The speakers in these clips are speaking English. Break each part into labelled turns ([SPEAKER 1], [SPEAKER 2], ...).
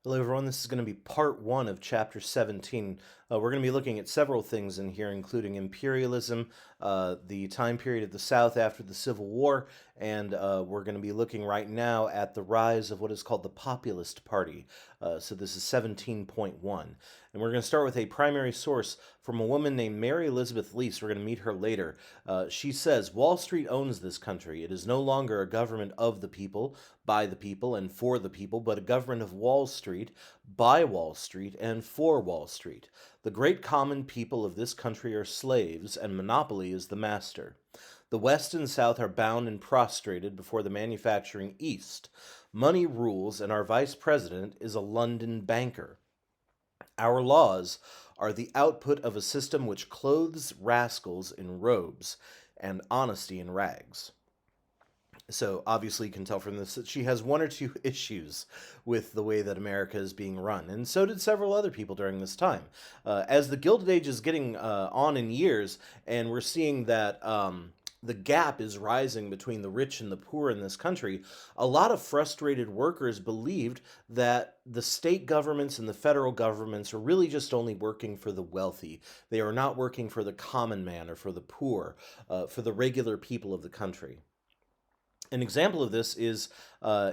[SPEAKER 1] Hello, everyone. This is going to be part one of chapter 17. We're going to be looking at several things in here, including imperialism, the time period of the South after the Civil War, and we're going to be looking right now at the rise of what is called the Populist Party. So this is 17.1. And we're going to start with a primary source from a woman named Mary Elizabeth Lease. We're going to meet her later. She says, Wall Street owns this country. It is no longer a government of the people, by the people, and for the people, but a government of Wall Street, by Wall Street, and for Wall Street. The great common people of this country are slaves, and monopoly is the master. The West and South are bound and prostrated before the manufacturing East. Money rules, and our vice president is a London banker. Our laws are the output of a system which clothes rascals in robes and honesty in rags. So obviously you can tell from this that she has one or two issues with the way that America is being run, and so did several other people during this time. As the Gilded Age is getting on in years, and we're seeing that the gap is rising between the rich and the poor in this country, a lot of frustrated workers believed that the state governments and the federal governments are really just only working for the wealthy. They are not working for the common man or for the poor, for the regular people of the country. An example of this is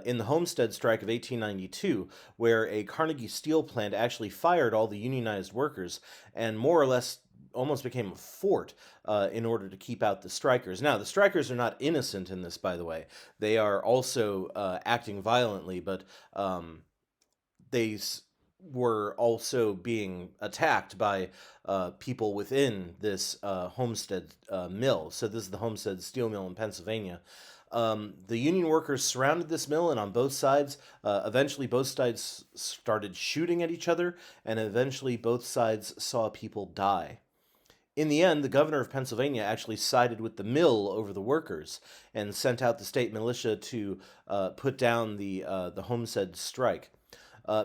[SPEAKER 1] in the Homestead Strike of 1892, where a Carnegie steel plant actually fired all the unionized workers and more or less almost became a fort in order to keep out the strikers. Now, the strikers are not innocent in this, by the way. They are also acting violently, but they were also being attacked by people within this Homestead mill. So this is the Homestead Steel Mill in Pennsylvania. The union workers surrounded this mill, and on both sides, eventually both sides started shooting at each other, and eventually both sides saw people die. In the end, the governor of Pennsylvania actually sided with the mill over the workers and sent out the state militia to put down the Homestead strike.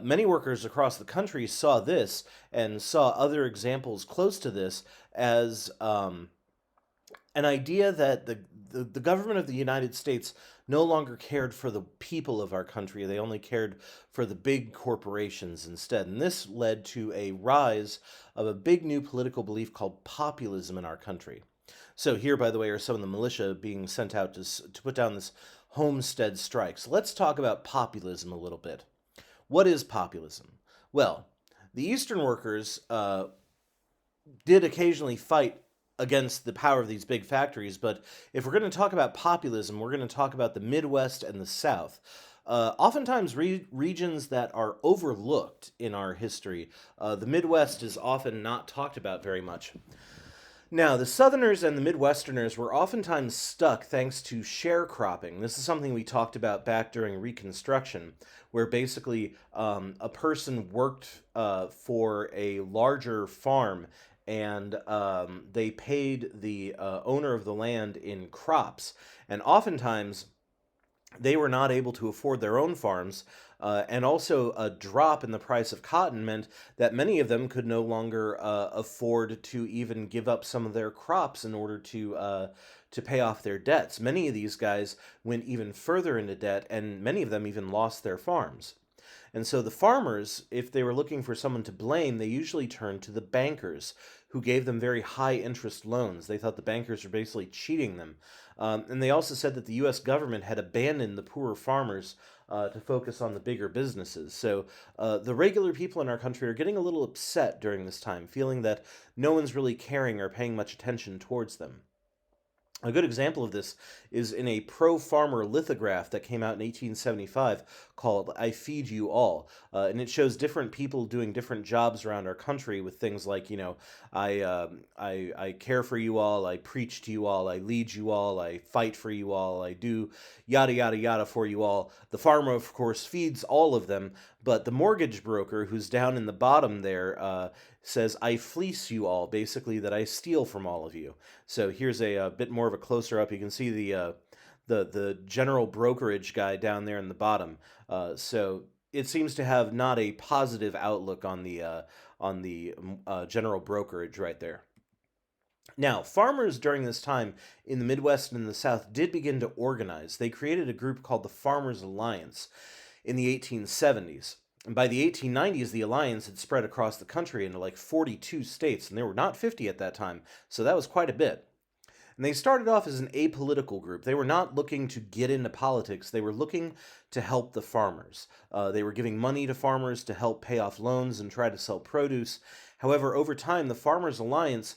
[SPEAKER 1] Many workers across the country saw this and saw other examples close to this as an idea that the government of the United States no longer cared for the people of our country. They only cared for the big corporations instead. And this led to a rise of a big new political belief called populism in our country. So here, by the way, are some of the militia being sent out to put down this homestead strike. So let's talk about populism a little bit. What is populism? Well, the Eastern workers did occasionally fight against the power of these big factories, but if we're going to talk about populism, we're going to talk about the Midwest and the South. Oftentimes, regions that are overlooked in our history. The Midwest is often not talked about very much. Now, the Southerners and the Midwesterners were oftentimes stuck thanks to sharecropping. This is something we talked about back during Reconstruction, where basically a person worked for a larger farm and they paid the owner of the land in crops. And oftentimes, they were not able to afford their own farms, and also a drop in the price of cotton meant that many of them could no longer afford to even give up some of their crops in order to pay off their debts. Many of these guys went even further into debt, and many of them even lost their farms. And so the farmers, if they were looking for someone to blame, they usually turned to the bankers, who gave them very high interest loans. They thought the bankers were basically cheating them. And they also said that the U.S. government had abandoned the poorer farmers to focus on the bigger businesses. So the regular people in our country are getting a little upset during this time, feeling that no one's really caring or paying much attention towards them. A good example of this is in a pro-farmer lithograph that came out in 1875 called "I Feed You All," and it shows different people doing different jobs around our country with things like, I care for you all, I preach to you all, I lead you all, I fight for you all, I do yada yada yada for you all. The farmer, of course, feeds all of them, but the mortgage broker, who's down in the bottom there, says, "I fleece you all," basically that I steal from all of you. So here's a bit more of a closer up. You can see the general brokerage guy down there in the bottom. So it seems to have not a positive outlook on the general brokerage right there. Now, farmers during this time in the Midwest and in the South did begin to organize. They created a group called the Farmers Alliance in the 1870s. And by the 1890s, the alliance had spread across the country into like 42 states, and there were not 50 at that time, so that was quite a bit. And they started off as an apolitical group. They were not looking to get into politics. They were looking to help the farmers. They were giving money to farmers to help pay off loans and try to sell produce. However, over time, the Farmers Alliance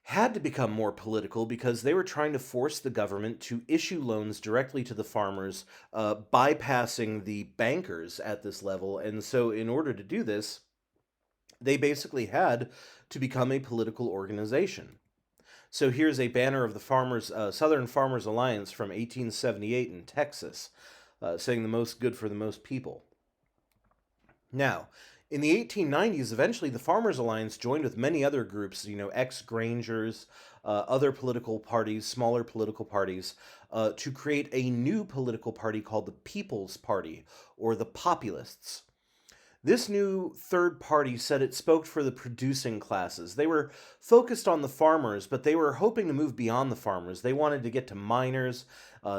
[SPEAKER 1] had to become more political because they were trying to force the government to issue loans directly to the farmers, bypassing the bankers at this level. And so, in order to do this, they basically had to become a political organization. So here's a banner of the Southern Farmers Alliance from 1878 in Texas, saying the most good for the most people. Now, in the 1890s, eventually the Farmers Alliance joined with many other groups, ex-Grangers, other political parties, smaller political parties, to create a new political party called the People's Party, or the Populists. This new third party said it spoke for the producing classes. They were focused on the farmers, but they were hoping to move beyond the farmers. They wanted to get to miners,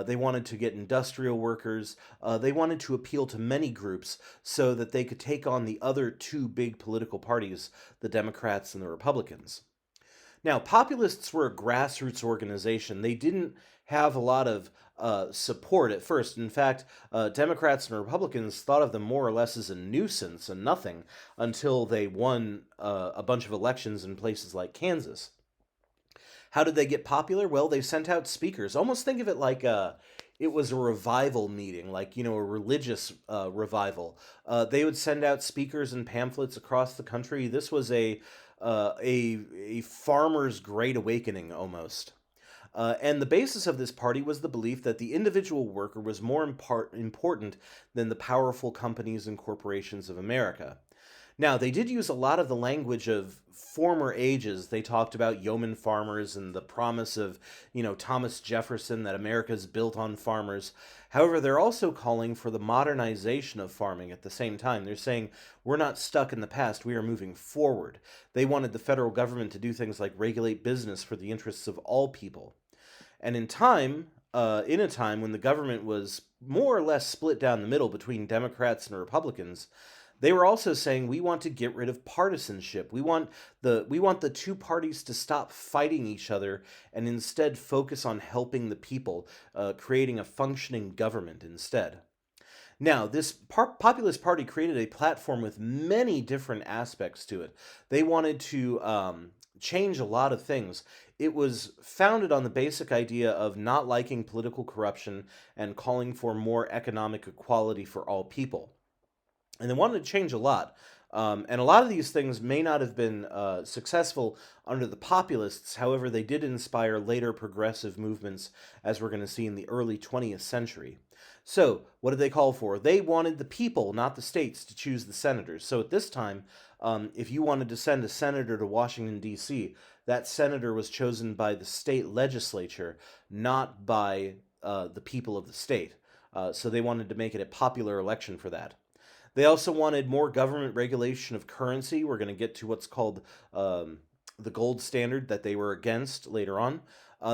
[SPEAKER 1] they wanted to get industrial workers, they wanted to appeal to many groups so that they could take on the other two big political parties, the Democrats and the Republicans. Now, populists were a grassroots organization. They didn't have a lot of support at first. In fact, Democrats and Republicans thought of them more or less as a nuisance and nothing until they won a bunch of elections in places like Kansas. How did they get popular? Well, they sent out speakers. Almost think of it like it was a revival meeting, like, a religious revival. They would send out speakers and pamphlets across the country. This was a farmer's great awakening almost. And the basis of this party was the belief that the individual worker was more important than the powerful companies and corporations of America. Now, they did use a lot of the language of former ages. They talked about yeoman farmers and the promise of, Thomas Jefferson, that America is built on farmers. However, they're also calling for the modernization of farming at the same time. They're saying, we're not stuck in the past, we are moving forward. They wanted the federal government to do things like regulate business for the interests of all people. And in a time when the government was more or less split down the middle between Democrats and Republicans, they were also saying we want to get rid of partisanship. We want the two parties to stop fighting each other and instead focus on helping the people, creating a functioning government instead. Now, this Populist Party created a platform with many different aspects to it. They wanted to change a lot of things. It was founded on the basic idea of not liking political corruption and calling for more economic equality for all people. And they wanted to change a lot. And a lot of these things may not have been successful under the populists. However, they did inspire later progressive movements, as we're going to see in the early 20th century. So, what did they call for? They wanted the people, not the states, to choose the senators. So at this time, if you wanted to send a senator to Washington, D.C., that senator was chosen by the state legislature, not by the people of the state. So they wanted to make it a popular election for that. They also wanted more government regulation of currency. We're going to get to what's called the gold standard that they were against later on.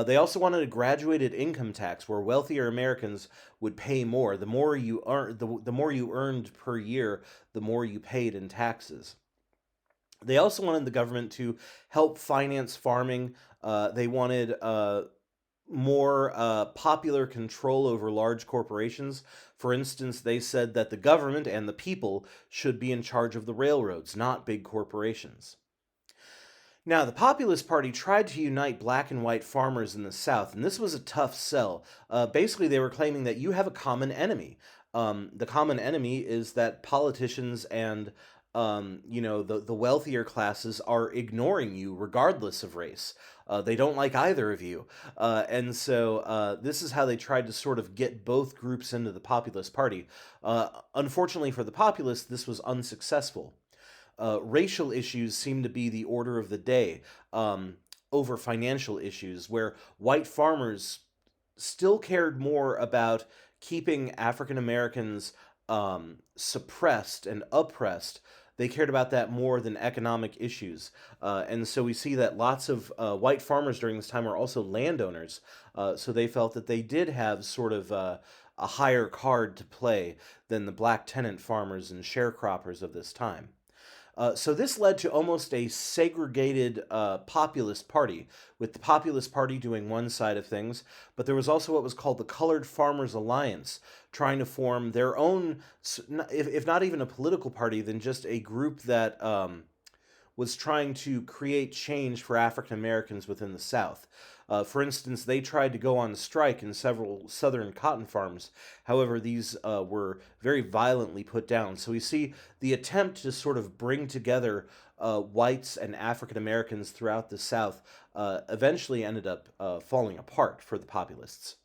[SPEAKER 1] They also wanted a graduated income tax where wealthier Americans would pay more. The more you the more you earned per year, the more you paid in taxes. They also wanted the government to help finance farming. They wanted more popular control over large corporations. For instance, they said that the government and the people should be in charge of the railroads, not big corporations. Now, the Populist Party tried to unite black and white farmers in the South, and this was a tough sell. Basically, they were claiming that you have a common enemy. The common enemy is that politicians and the wealthier classes are ignoring you regardless of race. They don't like either of you. And so this is how they tried to sort of get both groups into the Populist Party. Unfortunately for the Populists, this was unsuccessful. Racial issues seem to be the order of the day over financial issues, where white farmers still cared more about keeping African Americans suppressed and oppressed. They cared about that more than economic issues. And so we see that lots of white farmers during this time were also landowners. So they felt that they did have sort of a higher card to play than the black tenant farmers and sharecroppers of this time. So this led to almost a segregated populist party, with the Populist Party doing one side of things, but there was also what was called the Colored Farmers Alliance, trying to form their own, if not even a political party, then just a group that was trying to create change for African Americans within the South. For instance, they tried to go on strike in several southern cotton farms. However, these were very violently put down. So we see the attempt to sort of bring together whites and African Americans throughout the South eventually ended up falling apart for the populists.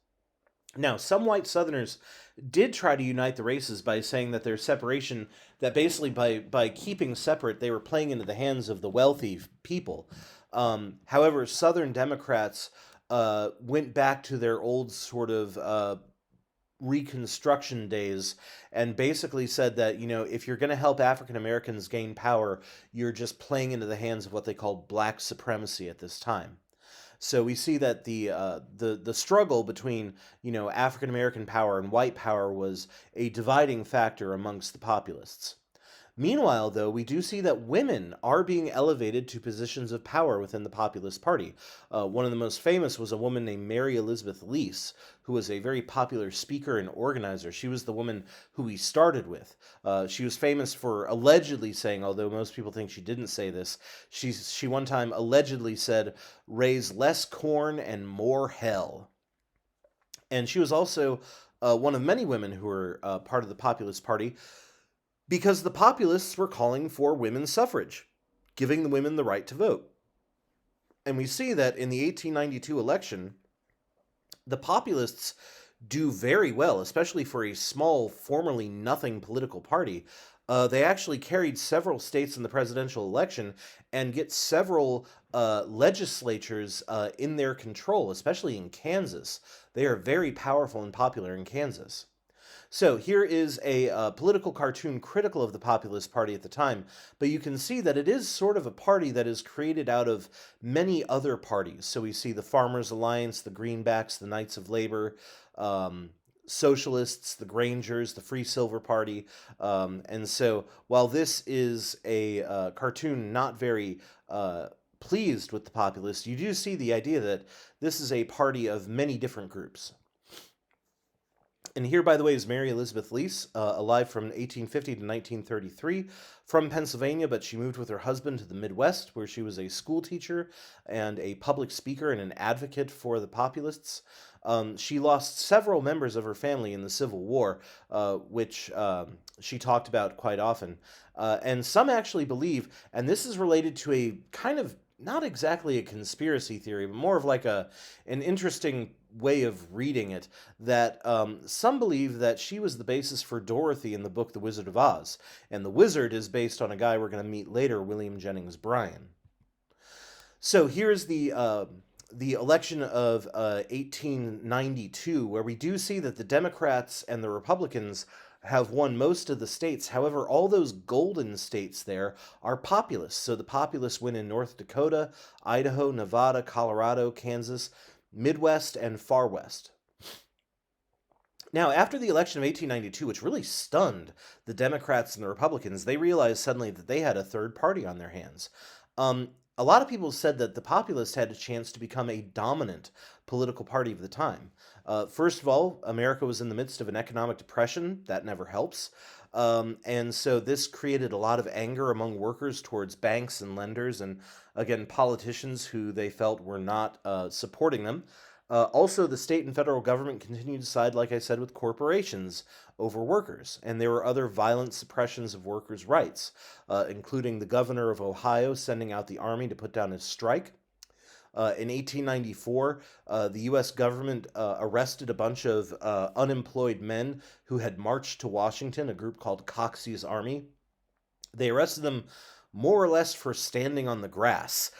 [SPEAKER 1] Now, some white Southerners did try to unite the races by saying that their separation, that basically by keeping separate, they were playing into the hands of the wealthy people. However, Southern Democrats went back to their old sort of Reconstruction days and basically said that, if you're going to help African Americans gain power, you're just playing into the hands of what they called black supremacy at this time. So we see that the struggle between African American power and white power was a dividing factor amongst the populists. Meanwhile, though, we do see that women are being elevated to positions of power within the Populist Party. One of the most famous was a woman named Mary Elizabeth Lease, who was a very popular speaker and organizer. She was the woman who he started with. She was famous for allegedly saying, although most people think she didn't say this, she one time allegedly said, "Raise less corn and more hell." And she was also one of many women who were part of the Populist Party, because the populists were calling for women's suffrage, giving the women the right to vote. And we see that in the 1892 election, the populists do very well, especially for a small, formerly nothing political party. They actually carried several states in the presidential election and get several legislatures in their control, especially in Kansas. They are very powerful and popular in Kansas. So here is a political cartoon critical of the Populist Party at the time, but you can see that it is sort of a party that is created out of many other parties. So we see the Farmers Alliance, the Greenbacks, the Knights of Labor, Socialists, the Grangers, the Free Silver Party. And so while this is a cartoon not very pleased with the populists, you do see the idea that this is a party of many different groups. And here, by the way, is Mary Elizabeth Lease, alive from 1850 to 1933, from Pennsylvania, but she moved with her husband to the Midwest, where she was a school teacher and a public speaker and an advocate for the populists. She lost several members of her family in the Civil War, which she talked about quite often. And some actually believe, and this is related to a kind of, not exactly a conspiracy theory, but more of like an interesting way of reading it, that some believe that she was the basis for Dorothy in the book The Wizard of Oz, and the wizard is based on a guy we're going to meet later, William Jennings Bryan. So here's the election of 1892, where we do see that the Democrats and the Republicans have won most of the states. However, all those golden states there are populists. So the populists win in North Dakota, Idaho, Nevada, Colorado, Kansas, Midwest, and Far West. Now, after the election of 1892, which really stunned the Democrats and the Republicans, they realized suddenly that they had a third party on their hands. A lot of people said that the populists had a chance to become a dominant political party of the time. First of all, America was in the midst of an economic depression. That never helps. And so this created a lot of anger among workers towards banks and lenders and, again, politicians who they felt were not supporting them. Also, the state and federal government continued to side, like I said, with corporations over workers. And there were other violent suppressions of workers' rights, including the governor of Ohio sending out the army to put down his strike. In 1894, the U.S. government arrested a bunch of unemployed men who had marched to Washington, a group called Coxey's Army. They arrested them more or less for standing on the grass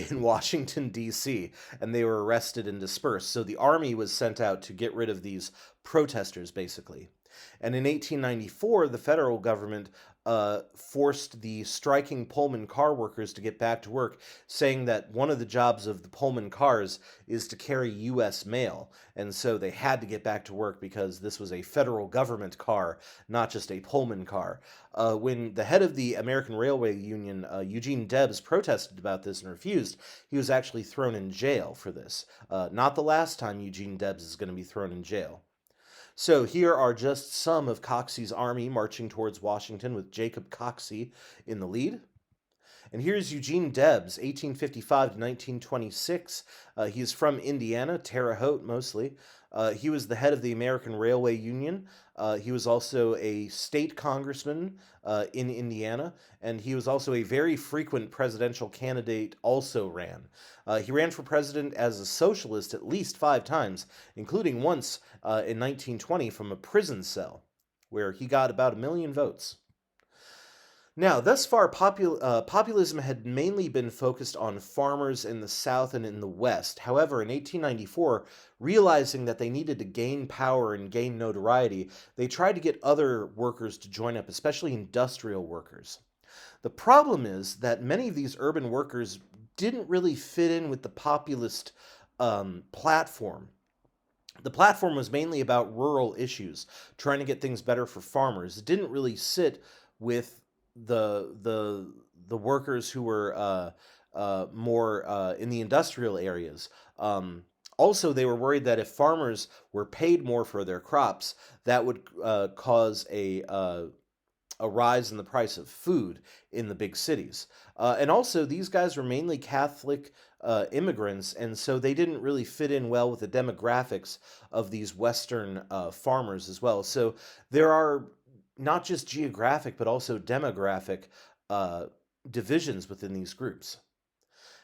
[SPEAKER 1] in Washington, D.C., and they were arrested and dispersed. So the army was sent out to get rid of these protesters, basically. And in 1894, the federal government forced the striking Pullman car workers to get back to work, saying that one of the jobs of the Pullman cars is to carry U.S. mail. And so they had to get back to work because this was a federal government car, not just a Pullman car. When the head of the American Railway Union, Eugene Debs, protested about this and refused, he was actually thrown in jail for this. Not the last time Eugene Debs is going to be thrown in jail. So here are just some of Coxey's army marching towards Washington with Jacob Coxey in the lead. And here's Eugene Debs, 1855 to 1926. He is from Indiana, Terre Haute mostly. He was the head of the American Railway Union. He was also a state congressman in Indiana, and he was also a very frequent presidential candidate, also ran. He ran for president as a socialist at least 5 times, including once in 1920 from a prison cell, where he got about 1 million votes. Now, thus far, populism had mainly been focused on farmers in the South and in the West. However, in 1894, realizing that they needed to gain power and gain notoriety, they tried to get other workers to join up, especially industrial workers. The problem is that many of these urban workers didn't really fit in with the populist platform. The platform was mainly about rural issues, trying to get things better for farmers. It didn't really sit with the workers who were more in the industrial areas. Also, they were worried that if farmers were paid more for their crops, that would cause a rise in the price of food in the big cities. And also, these guys were mainly Catholic immigrants, and so they didn't really fit in well with the demographics of these Western farmers as well. So there are not just geographic, but also demographic divisions within these groups.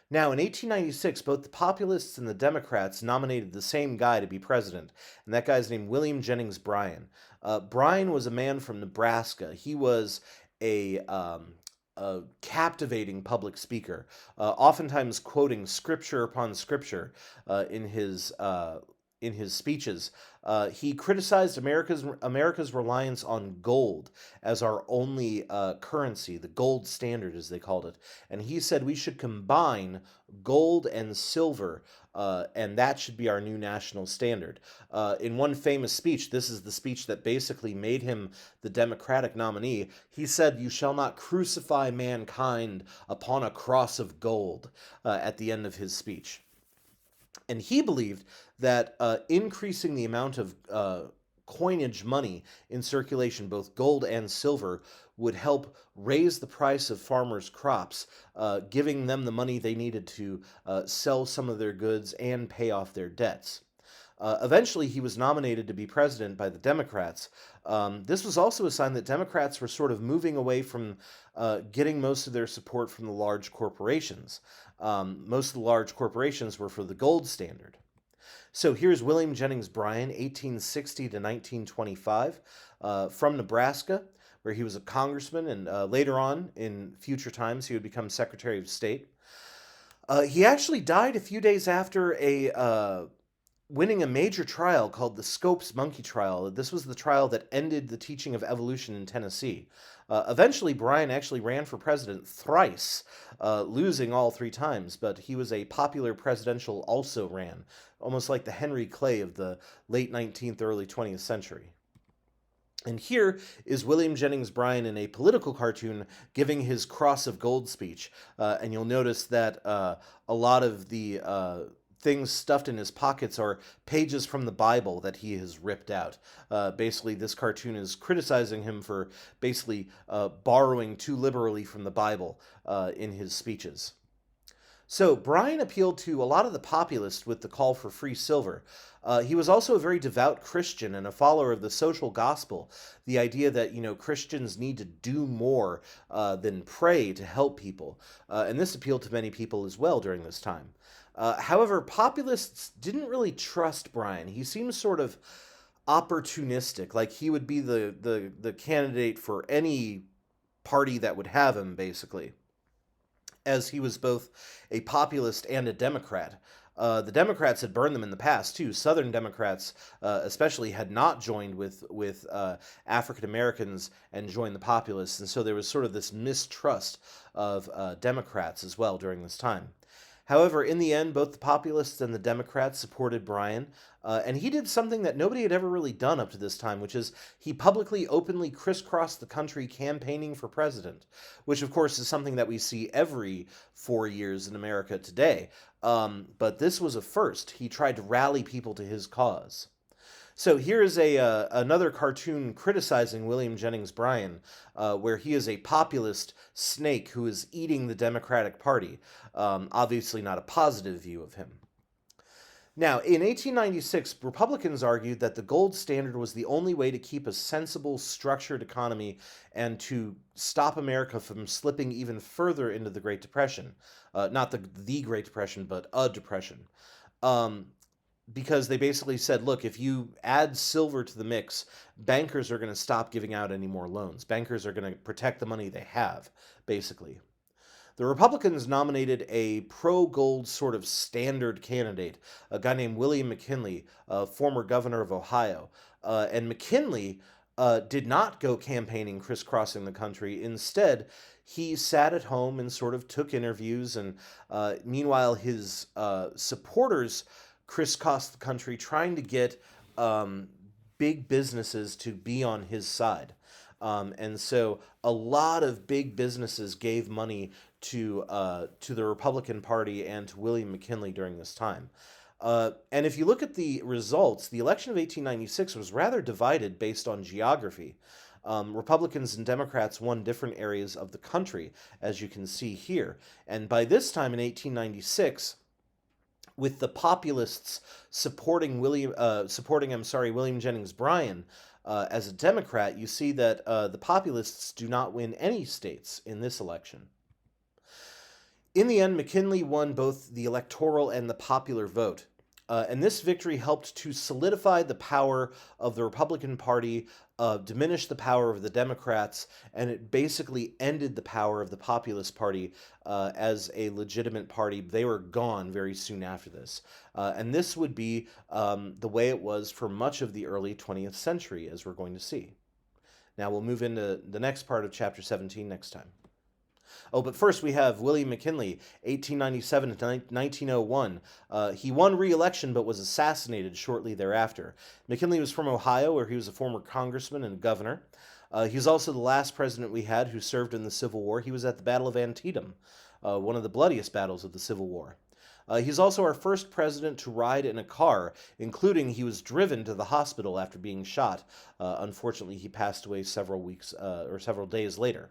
[SPEAKER 1] Now, in 1896, both the Populists and the Democrats nominated the same guy to be president, and that guy's named William Jennings Bryan. Bryan was a man from Nebraska. He was a captivating public speaker, oftentimes quoting scripture upon scripture in his speeches. He criticized America's reliance on gold as our only currency, the gold standard, as they called it. And he said we should combine gold and silver, and that should be our new national standard. In one famous speech, this is the speech that basically made him the Democratic nominee, he said, "You shall not crucify mankind upon a cross of gold," at the end of his speech. And he believed that increasing the amount of coinage money in circulation, both gold and silver, would help raise the price of farmers' crops, giving them the money they needed to sell some of their goods and pay off their debts. Eventually, he was nominated to be president by the Democrats. This was also a sign that Democrats were sort of moving away from getting most of their support from the large corporations. Most of the large corporations were for the gold standard. So here's William Jennings Bryan, 1860 to 1925, from Nebraska, where he was a congressman, and later on, in future times, he would become Secretary of State. He actually died a few days after winning a major trial called the Scopes Monkey Trial. This was the trial that ended the teaching of evolution in Tennessee. Eventually, Bryan actually ran for president thrice, losing all 3 times, but he was a popular presidential also-ran, almost like the Henry Clay of the late 19th, early 20th century. And here is William Jennings Bryan in a political cartoon giving his Cross of Gold speech. And you'll notice that a lot of the things stuffed in his pockets are pages from the Bible that he has ripped out. Basically, this cartoon is criticizing him for basically borrowing too liberally from the Bible in his speeches. So Bryan appealed to a lot of the populists with the call for free silver. He was also a very devout Christian and a follower of the social gospel, the idea that, Christians need to do more than pray to help people. And this appealed to many people as well during this time. However, populists didn't really trust Bryan. He seemed sort of opportunistic, like he would be the candidate for any party that would have him, basically, as he was both a populist and a Democrat. The Democrats had burned them in the past too. Southern Democrats, especially, had not joined with African Americans and joined the Populists, and so there was sort of this mistrust of Democrats as well during this time. However, in the end, both the Populists and the Democrats supported Bryan, and he did something that nobody had ever really done up to this time, which is he publicly, openly crisscrossed the country campaigning for president, which, of course, is something that we see every 4 years in America today. But this was a first. He tried to rally people to his cause. So here is another cartoon criticizing William Jennings Bryan, where he is a populist snake who is eating the Democratic Party. Obviously not a positive view of him. Now, in 1896, Republicans argued that the gold standard was the only way to keep a sensible, structured economy and to stop America from slipping even further into the Great Depression. Not the Great Depression, but a depression. Because they basically said, look, if you add silver to the mix, bankers are going to stop giving out any more loans. Bankers are going to protect the money they have, basically. The Republicans nominated a pro-gold sort of standard candidate, a guy named William McKinley, a former governor of Ohio. And McKinley did not go campaigning crisscrossing the country. Instead, he sat at home and sort of took interviews. And meanwhile, his supporters crisscrossed the country trying to get big businesses to be on his side. And so a lot of big businesses gave money to the Republican Party and to William McKinley during this time. And if you look at the results, the election of 1896 was rather divided based on geography. Republicans and Democrats won different areas of the country, as you can see here. And by this time in 1896, with the Populists supporting William Jennings Bryan as a Democrat, you see that the Populists do not win any states in this election. In the end, McKinley won both the electoral and the popular vote. And this victory helped to solidify the power of the Republican Party, diminish the power of the Democrats, and it basically ended the power of the Populist Party as a legitimate party. They were gone very soon after this. And this would be the way it was for much of the early 20th century, as we're going to see. Now we'll move into the next part of Chapter 17 next time. Oh, but first we have William McKinley, 1897 to 1901. He won re-election but was assassinated shortly thereafter. McKinley was from Ohio, where he was a former congressman and governor. He was also the last president we had who served in the Civil War. He was at the Battle of Antietam, one of the bloodiest battles of the Civil War. He's also our first president to ride in a car, including he was driven to the hospital after being shot. Unfortunately, he passed away several days later.